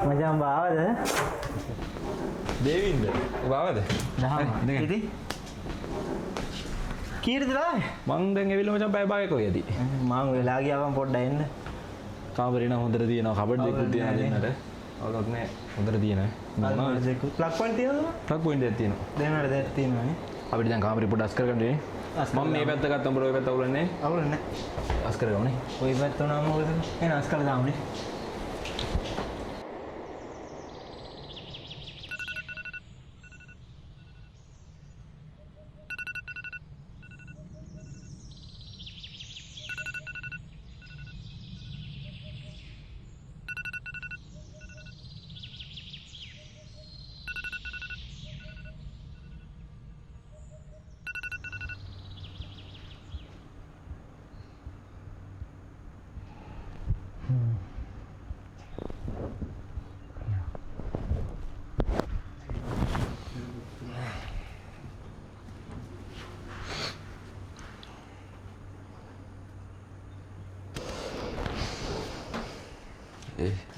macam bawa deh. Devin deh, bawa deh. Dah. Jadi කීයටද දාන්නේ? මං දැන් ඇවිල්ලා මචං පැය භාගයක ඔය යදී. මං වෙලා ගියා මං පොඩ්ඩක් එන්න. කාමරේ නම් හොඳට තියෙනවා කබඩ් දෙකකුත් තියෙනවා දෙන්නට. අවුලක් නැහැ. හොඳට තියෙනවා. මොනවා දෙකක් ප්ලග් පොයින්ට් තියෙනවද? ප්ලග් පොයින්ට් එකක් තියෙනවා. දෙන්නට දෙයක් තියෙනවානේ. අපිට දැන් කාමරේ පොඩ්ඩක් අස් කරගන්න වෙන්නේ. මම මේ පැත්ත ගත්තම බර ඔය පැත්ත අවුලක් නැහැ. අවුලක් නැහැ. අස් කරගමුනේ. ඔය පැත්ත උනාම මොකද? එහෙනම් අස් කරලා දාමුනේ.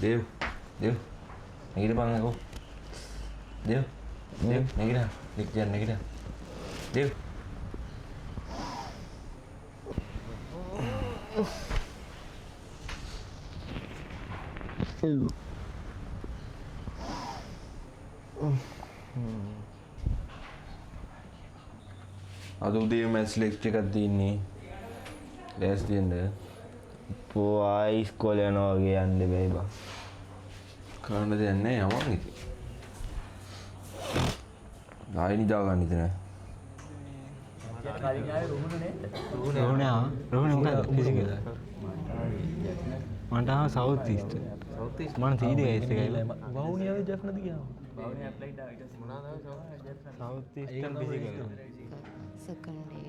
Dev, නැගිටපන් අකෝ. Dev, නැගිට. නැගිට. Dev. අද උදේ මැත්ස් ලෙක්චර් එකක් තියෙන්නේ. ලෑස්ති වෙන්න. ආයි ඉස්කෝලේ යනවා වගේ යන්න බෑ බා. කරන්න දෙයක් නැහැ යමන් ඉතින්. ආයෙ නිදා ගන්න ඉතින් නෑ. රුහුණේ මොකද ෆිසිකල්? මන්ට ආව සවුත් ඊස්ට්. මම තීඩේ ඒස් එකයි. වවුනියාවේ ජෙෆ් නැති ගියා. වවුනියා ඇප්ලයිඩ් ආ ඊට පස්සේ මොනවාද ආව සවුත් ඊස්ට් ෆිසිකල්. සෙකන්ඩ් එක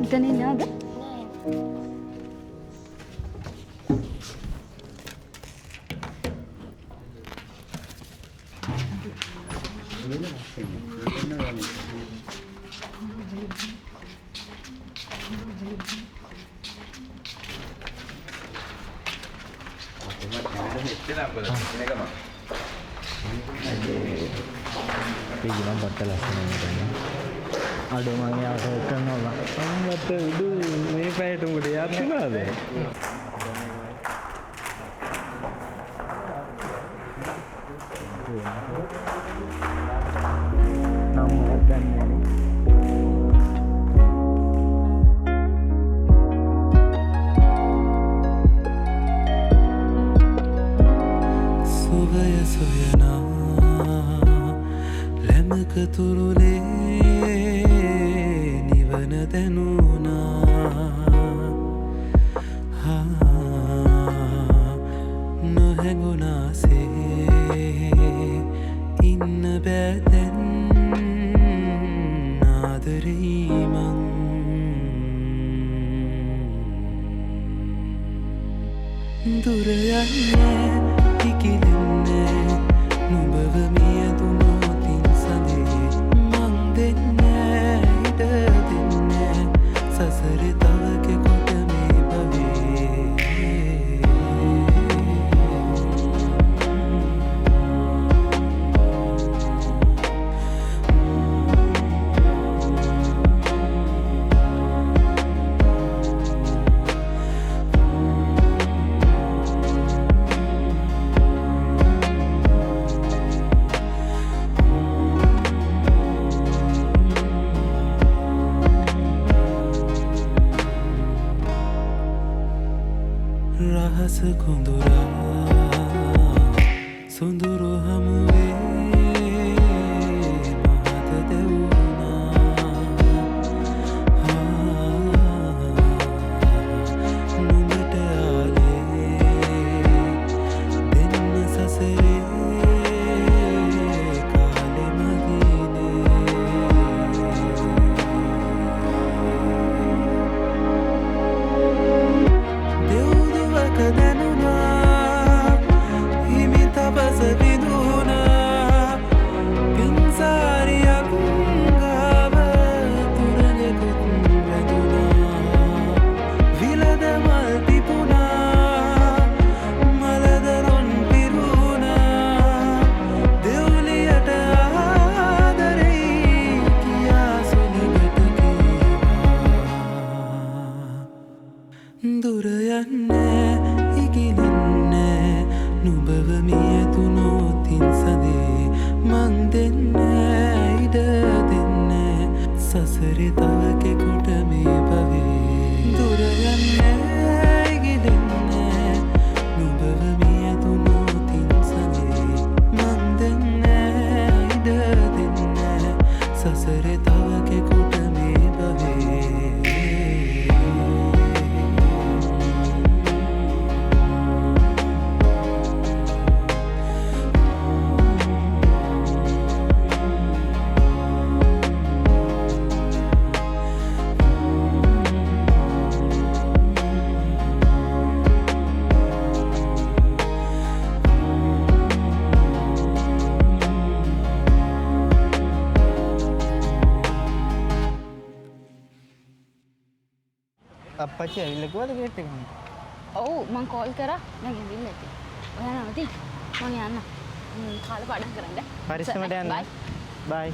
ඉතනේ නේද? Pijiman botol aslinya. Aduh mangnya aku kenal lah. මට උඩු මේ පැයට උඹට යන්නද? තුරුලේ නිවන දැනුණා නොහැඟුණාසේ ඉන්න බෑ දැන් ආදරේ මං දුර යන්නේ ඉකිලෙන්නේ නුඹව අප්පච්චි ඇවිල්ලා කිව්වද ගේට් එක? ඔව් මං කෝල් කරා මං ඇවිල්ලා ඉතින්. ඔයා නවතින් මං යන්න. කාලේ පාඩම් කරන්න. පරිස්සමට යන්න. බයි.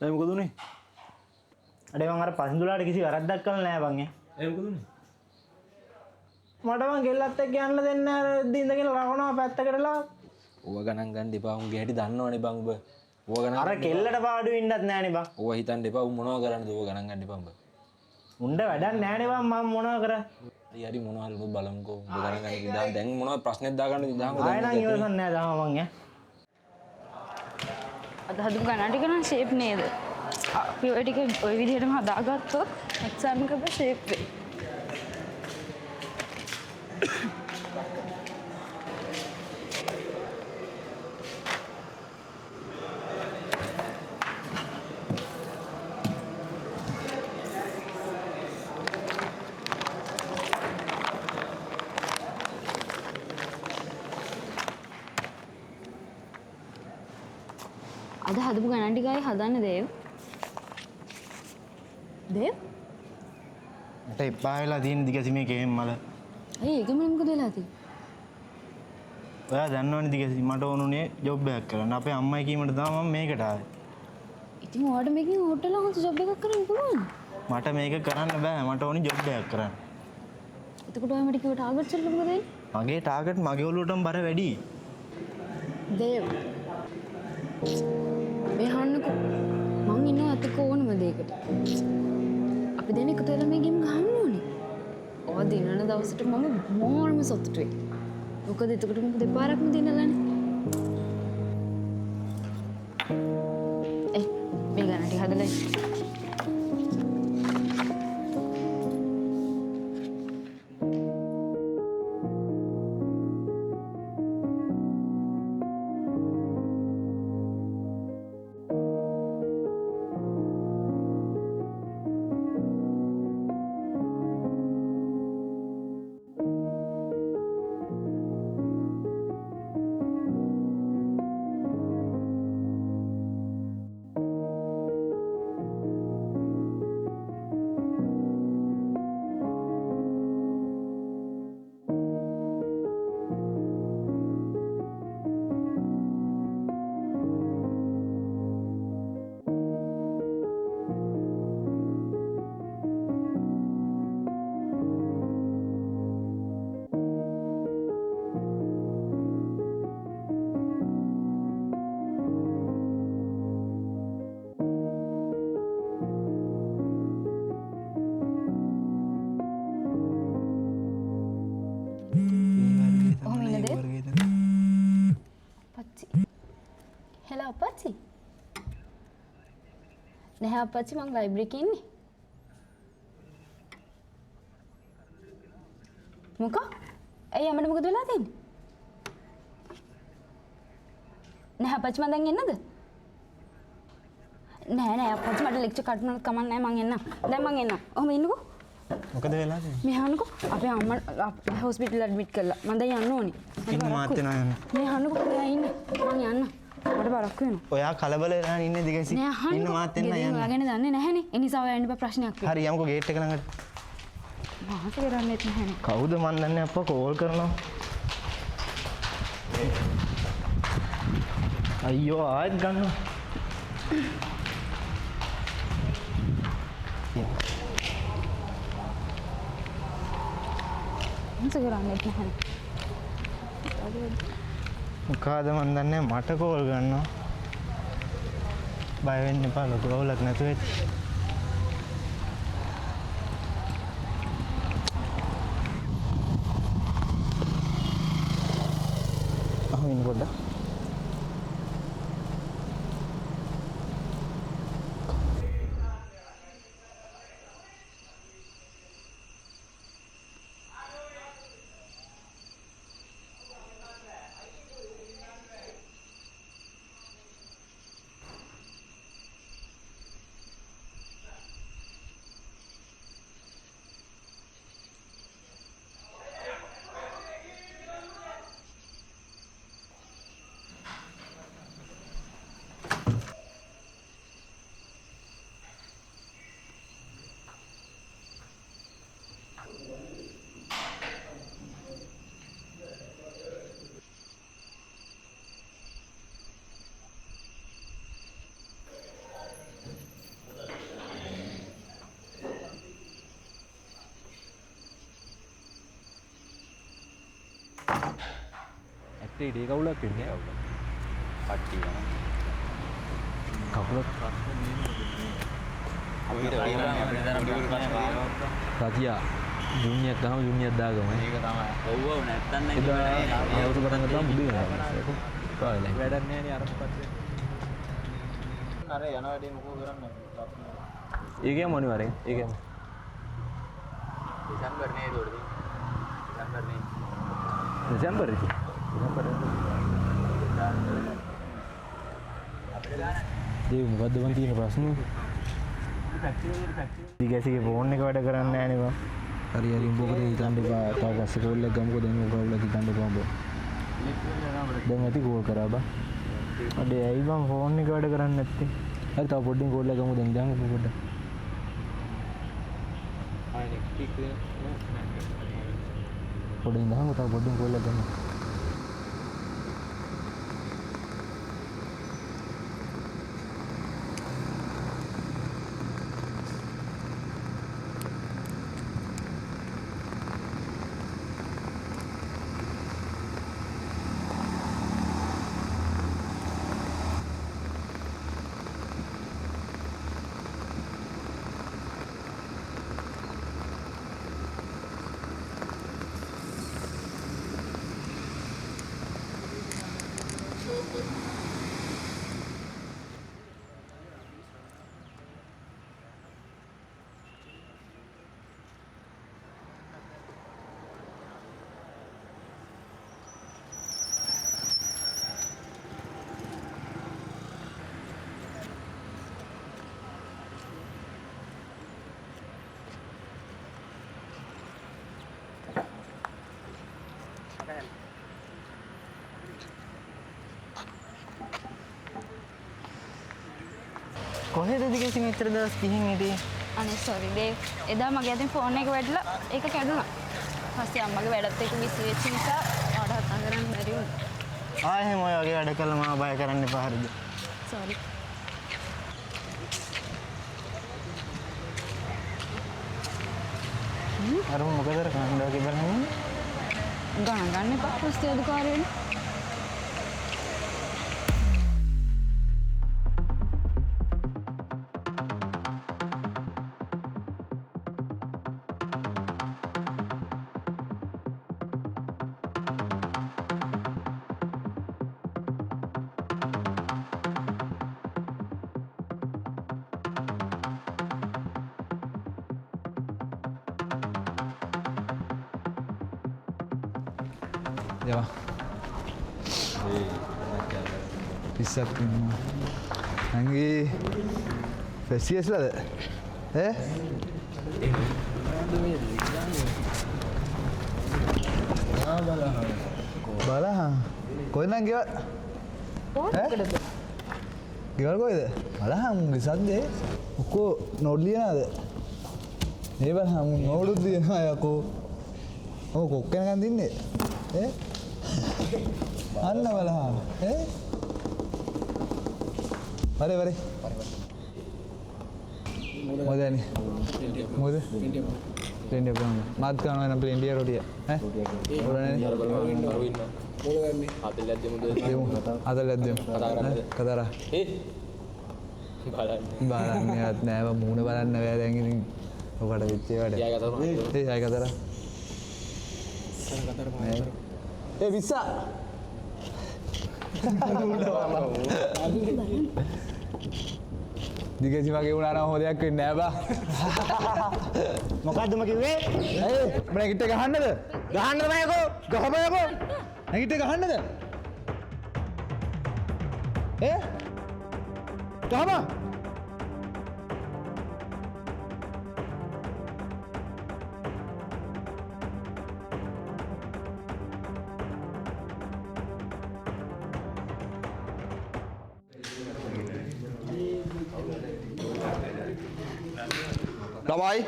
දැන් මොකද උනේ? අඩේ මං අර පසින්දුලාට කිසි වැරද්දක් කළා නෑ බං ඈ. ඒ මොකද උනේ? මට මං ගෙල්ලත් එක්ක යන්න දෙන්නේ නෑ ඉඳගෙන රවණා පැත්තකටලා. ඕව ගණන් ගන්න එපා. උන්ගේ හැටි දන්නවනේ බං ඔබ. ඕව ගණන් අර කෙල්ලට පාඩු වෙන්නත් නෑනේ බං. ඕව හිතන්න එපා. උන් මොනවා කරන්නද ඕව ගණන් ගන්න එපා උඹ. උණ්ඩ වැඩක් නෑනේ බං මම මොනවා කරා. හරි මොනවා හරි බලමුකෝ. උඹ ගණන් ගන්න ඉඳන් දැන් මොනවා ප්‍රශ්නෙත් දාගන්නද ඉඳන් ආයෙ නම් ඉවසන්නේ නෑ තාම මං ඈ. අද හදපු ගණන් ටික නම් ෂේප් නේද? අපි ඔය ටික ඔය විදිහටම හදාගත්තොත් එක්සෑම් එකක ෂේප් වෙයි. අද හදපු ගණන් ටිකයි හදන්න දේව්. දේව්? මට එපා වෙලා තියෙන දිගසිමේ කේම් මල. ඇයි ඒකම මොකද වෙලා තියෙන්නේ? ඔයා දන්නවනේ දිගසි මට ඕනුනේ ජොබ් එකක් කරන්න. අපේ අම්මයි කීමට තමයි මම මේකට ආවේ. ඉතින් ඔයාලට මේකෙන් හොටෙල් හොඳ ජොබ් එකක් කරන්න පුළුවන්. මට මේක කරන්න බෑ. මට ඕනි ජොබ් එකක් කරන්න. එතකොට ඔයා මට කිව්ව ටාගට්ස් වලට මොකද වෙන්නේ? මගේ ටාගට් මගේ ඔලුවටම බර වැඩි. දේව්. මේ හන්නකෝ මං ඉන්නවා අතක ඕනම දෙයකට. අපි දැන් එකතු වෙලා මේ ගේම් ගහන්න ඕනේ. ඔය දිනන දවසට මම මොනම සතුටු වෙයි. මොකද එතකොට මම දෙපාරක්ම දිනලානේ. මේ ගණන් ටික හදලා අප්පච්චි නැහැ අප්පච්චි මං ලයිබ්‍රරි එකේ ඉන්නේ මොකක් ඇයි අම්මට මොකද වෙලා තියෙන්නේ නැහැ අප්පච්චි මං දැන් එන්නද නෑ අප්පච්චි මට ලෙක්චර් කටුනක් කමක් නෑ මං එන්නම් දැන් මං එන්නම් ඔහොම ඉන්නකෝ මොකද වෙලා තියෙන්නේ මේ අහන්නකෝ අපේ අම්මා හොස්පිටල් ඇඩ්මිට් කරලා මං දැන් යන්න ඕනේ ඉන්න මාත් වෙනවා යන්න මේ අහන්නකෝ ඔයා ඉන්න මං යන්න මට බරක් වෙනවා. ඔයා කලබල වෙලා ඉන්නේ දිගසි. ඉන්න මාත් එන්න යන්න. ඔයාගෙන දන්නේ නැහැනේ. ඒ නිසා ඔයා එන්න බෑ ප්‍රශ්නයක් වෙයි. හරි යමුකෝ ගේට් එක ළඟට. මාස කරන්නේත් නැහැනේ. කවුද මන් දන්නේ අප්පා කෝල් කරනවා. අයියෝ ආයෙත් ගන්නවා. මාස කරන්නේත් නැහැනේ. මොකද මන් දන්නේ මට කෝල් ගන්නවා බය වෙන්න එපා ලොකු අවුලක් නැතුව ඇති අහමින් පොඩ්ඩක් ඉඩේ කවුලක් වෙන්නේ පට්ටිය කකුලක් රතියා ජුනියක් ගහම ජුනියක් දාගම ඒක තමයි ඔව් නැත්තම් අවුරුදු පටන් ගත්තාම බුදු වෙනවා කාලේ වැඩක් නැහැ නේ අර මොකක්ද අර යන වැඩේ මොකෝ කරන්නේ ඒකේ මොනිවරෙන් ඒකේ දෙසැම්බර් නේ ඒක උඩදී දෙසැම්බර් ඒ මොකද්ද මන් තියෙන ප්‍රශ්නේ දිගැසිගේ ෆෝන් එක වැඩ කරන්නේ නැහැ නේ බං. හරි හරි උඹකට හිතන්න එපා තව පස්සේ කෝල් එකක් ගමුකෝ දැන් ඔය කෝල් එක හිතන්න එපා උඹ දැන් ඇති කෝල් කරා බං අඩේ ඇයි බං ෆෝන් එක වැඩ කරන්නේ නැත්තේ? හරි තව පොඩ්ඩින් කෝල් එක ගමු දැන් දාමු පොඩ්ඩක් පොඩ්ඩින් දාමු තව පොඩ්ඩින් කෝල් එක ගමු කොහෙද දිගැසි මෙච්චර දවස් ගිහින් හිටියේ? අනේ සෝරි දේව්. එදා මගේ අතින් ෆෝන් එක වැටලා ඒක කැඩුනා. පස්සේ අම්මගේ වැඩත් එක්ක බිසි වෙච්ච නිසා ආඩ හතන් කරන්න බැරි වුණා. ආයෙම ඔය වගේ වැඩ කළා මාව බය කරන්න එපා හරිද? සෝරි. අර මොකද අර කාණ්ඩාව කිව්වනේ? ගණන් ගන්න එපා පුස්තක අධිකාරියනේ. Ja. Pisat Anggi Fesies lah Balahan Kau nak gewat? Gewat kau itu? Balahan besar deh Aku nodlian ada Ini balahan nodut dia aku Oh kau kan ini අන්න බලහන් වරේ වරේ මොදෑනි මොද පෙන්ඩිය බං මාත් කරනවා නම් පෙන්ඩිය රොටිය ඈ ඔරනේ අදල් ඇද්දෙමු කතරා බලන්නේවත් නෑව මූණ බලන්න බෑ දැන් ඉතින් ඔකට වෙච්ච ඒවට ඒ කතරා Eh bisa. Dikasih pakai ular mau dia kena apa? මොකද්ද මම කිව්වේ? Mereka kita gahanda tu. Gahanda apa aku? Gahapa aku? Yang kita gahanda tu. Gahapa? ළමයි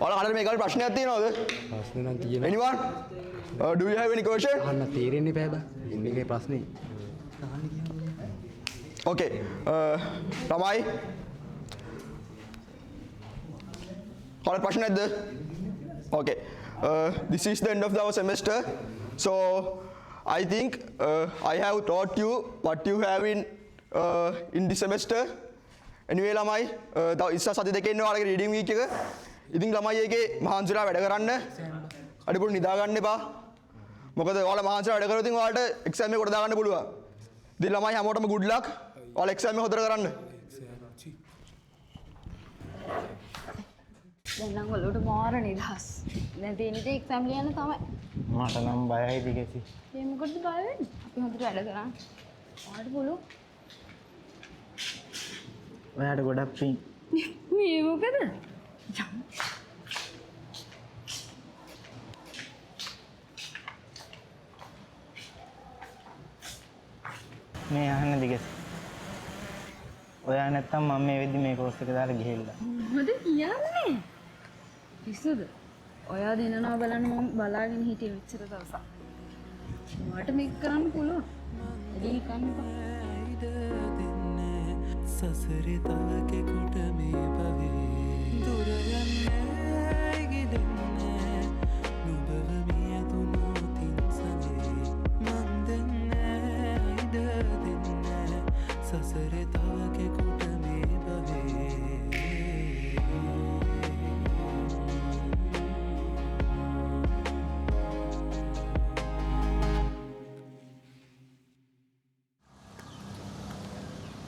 ඔයාලා කඩේ මේ ගාන ප්‍රශ්නයක් තියෙනවද? ප්‍රශ්න නම් තියෙනවා. Anyone? Do you have any question? අහන්න තේරෙන්නේ බෑ බා. ඉන්නේ ප්‍රශ්නේ. Okay. ළමයි ඔයාලා ප්‍රශ්න නැද්ද? Okay. This is the end of our semester. So I think I have taught you what you have in this semester. Anyway ළමයි තව ඉස්සා සති දෙකේ ඉන්නවා ඔයාලගේ රීඩින් වීක් එක. ඉතින් ළමයි ඒකේ මහන්සිලා වැඩ කරන්න. අඩිපොඩි නිදා ගන්න එපා. මොකද ඔයාලා මහන්සිලා වැඩ කරොත් ඉතින් ඔයාලට එක්සෑම් එක කොට දාගන්න පුළුවන්. ඉතින් ළමයි හැමෝටම good luck. ඔයාලා එක්සෑම් එක හොඳට කරන්න. දැන් නම් වලට මාර නිදහස්. දැන් තියෙන ඉතින් එක්සෑම් ලියන්න තමයි. මට නම් බයයි දිගසි. ඒ මොකටද බය වෙන්නේ? අපි හොඳට වැඩ කරා. ඔයාලට පුළුවන්. ඔයාට ගොඩක් පිං. මේ මොකද? මේ අහන්න දිගසි. ඔයා නැත්තම් මම මේ වෙද්දි මේ කෝස් එක දාලා ගිහිල්ලා. මොකද කියන්නේ? පිස්සුද? ඔයා දෙනනවා බලන්න මම බලාගෙන හිටියේ මෙච්චර දවසක්. මට මේක කරන්න පුළුවන්. එදී කන්න සසරේ තව කෙකුට මේ භවයේ දුර යන්නේ ගිදෙන්නේ නුඹව මියදුනොතින් සනේ මන් දෙන්නේ ඉඩ දෙන්නේ සසරේ තව කෙකුට මේ භවයේ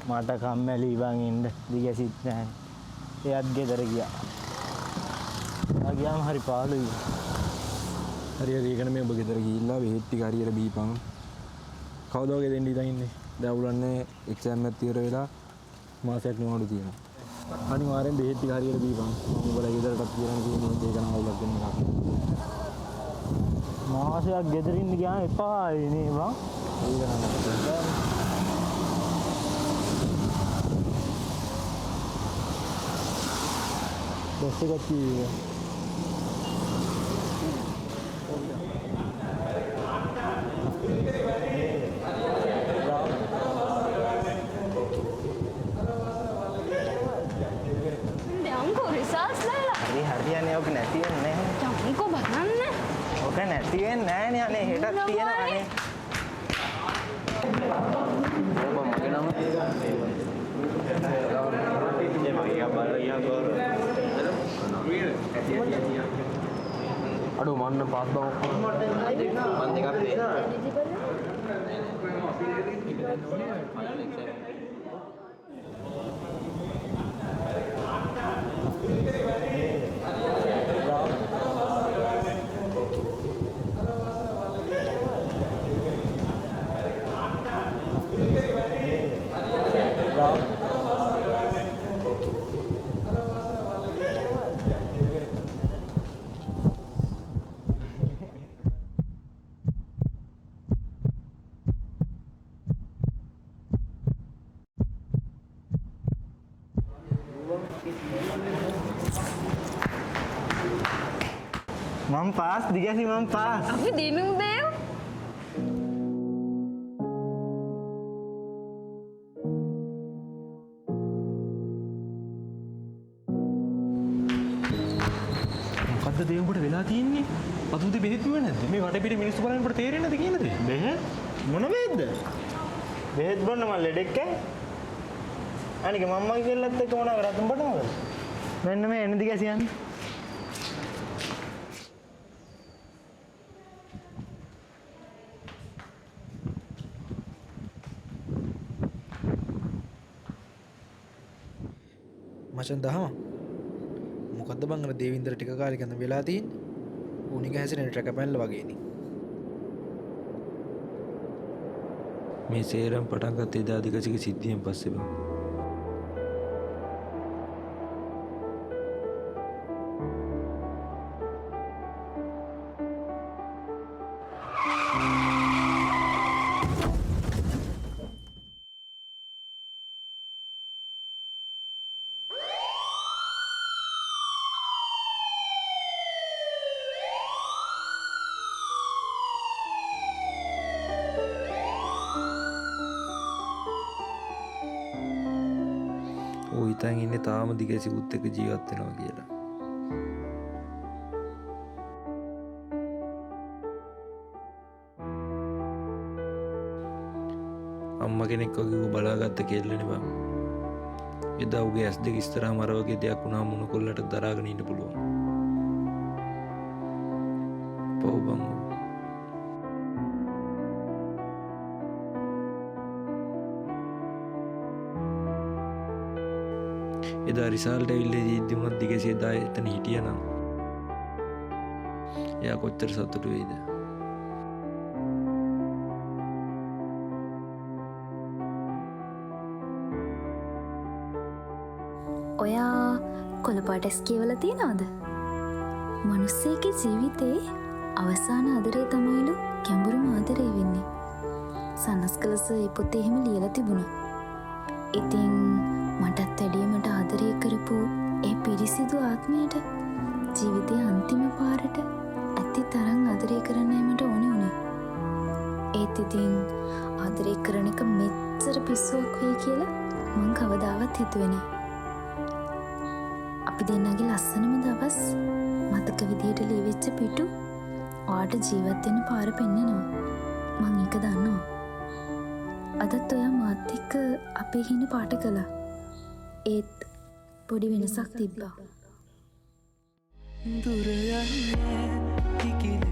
මට කම්මැලි ඉවන් ඉන්න දිගසිත් නැහැ. එයත් ගෙදර ගියා. ගියාම හරි පාළුයි. හරියට ඒකනේ මේ ඔබ ගෙදර ගිහිල්ලා බෙහෙත් ටික හරියට බීපන්. කවදා වගේ දෙන්න ඉතින් ඉන්නේ. දැන් උලන්නේ එක්සෑම් එකක් තියර වෙලා මාසයක් නෝඩු තියෙනවා. අනිවාර්යෙන් බෙහෙත් ටික හරියට බීපන්. මම ඔබලා ගෙදරටත් කියන්න තියෙන්නේ ඒක නම් අවුලක් වෙන එකක්. මාසයක් ගෙදර ඉන්න ගියාම එපායි නේ බං. ඒක නම් බස් එකක් කිව්වා. දැන්කෝ රිසල්ට්ස් ලයිලා. හරියන්නේ ඔක නැති වෙන්නේ නැහැ. දැන්කෝ බලන්න. ඔක නැති වෙන්නේ නැහැ නේ අනේ හෙටත් තියෙනවානේ. ඔබ මගේ නම අඩෝ මන්න පාස් බව මම පාස් දිගසි මම පාස්. අපි දිනු දේව. මොකද්ද දේවුඹට වෙලා තියෙන්නේ? අතුතේ බෙහෙත් නෙවෙයි නැද්ද? මේ වටේ මිනිස්සු බලනකොට තේරෙන්නේ නැද්ද කියන දේ? බෙහෙත් මොන බෙහෙත්ද? බෙහෙත් බොන්න මම ලෙඩෙක් ඈ. අනික මම්මගේ කෙල්ලත් එක්ක මොනවා කරත් උඹට මොකද? මෙන්න මේ එන දිගසි යන්නේ. මචන් දහම මොකක්ද බං අර දේවින්දර ටික කාලෙක ඉඳන් වෙලා තියෙන්නේ ඌනික හැසිරෙන ට්‍රැක පැනලා වගේනේ මේ සේරම පටන් ගත්තේ එදා දිගසික සිද්ධියෙන් පස්සේ බං. ඌ හිතන් ඉන්නේ තාම දිගසිකුත් එක්ක ජීවත් වෙනවා කියලා. අම්ම කෙනෙක් වගේ ඌ බලාගත්ත කෙල්ලනේ බං. එදා උගේ ඇස් දෙක ඉස්සරහා මර වගේ දෙයක් වුණා මොන කොල්ලට දරාගෙන ඉන්න පුළුවන්. පව් බං. එදා රිසල්ට් ඇවිල්ලා දීද්දි උනත් දිගසේ එදා එතන හිටියනම් එයා කොච්චර සතුටු වෙයිද? ඔයා කොළපාටස් කියවල තියෙනවද? මනුස්සයගේ ජීවිතේ අවසාන ආදරේ තමයිලු ගැඹුරුම ආදරේ වෙන්නේ. සන්නස්කලස ඒ පොතේ එහෙම ලියලා තිබුණා. ඉතින් මටත් වැඩියමට ආදරය කරපු ඒ පිරිසිදු ආත්මයට ජීවිතයේ අන්තිම පාරට ඇති තරම් ආදරය කරන්නයි මට ඕනේ උනේ. ඒත් ඉතින් ආදරය කරන එක මෙච්චර පිස්සුවක් වෙයි කියලා මං කවදාවත් හිතුවේ නෑ. අපි දෙන්නගේ ලස්සනම දවස් මතක විදියට ලියවිච්ච පිටු ඔයාට ජීවත් වෙන්න පාර පෙන්නනවා. මං ඒක දන්නවා. අදත් ඔයා මාත් එක්ක අපේ හින පාට කළා. ඒත් පොඩි වෙනසක් තිබ්බා. දුර යන්නේ ඉකිල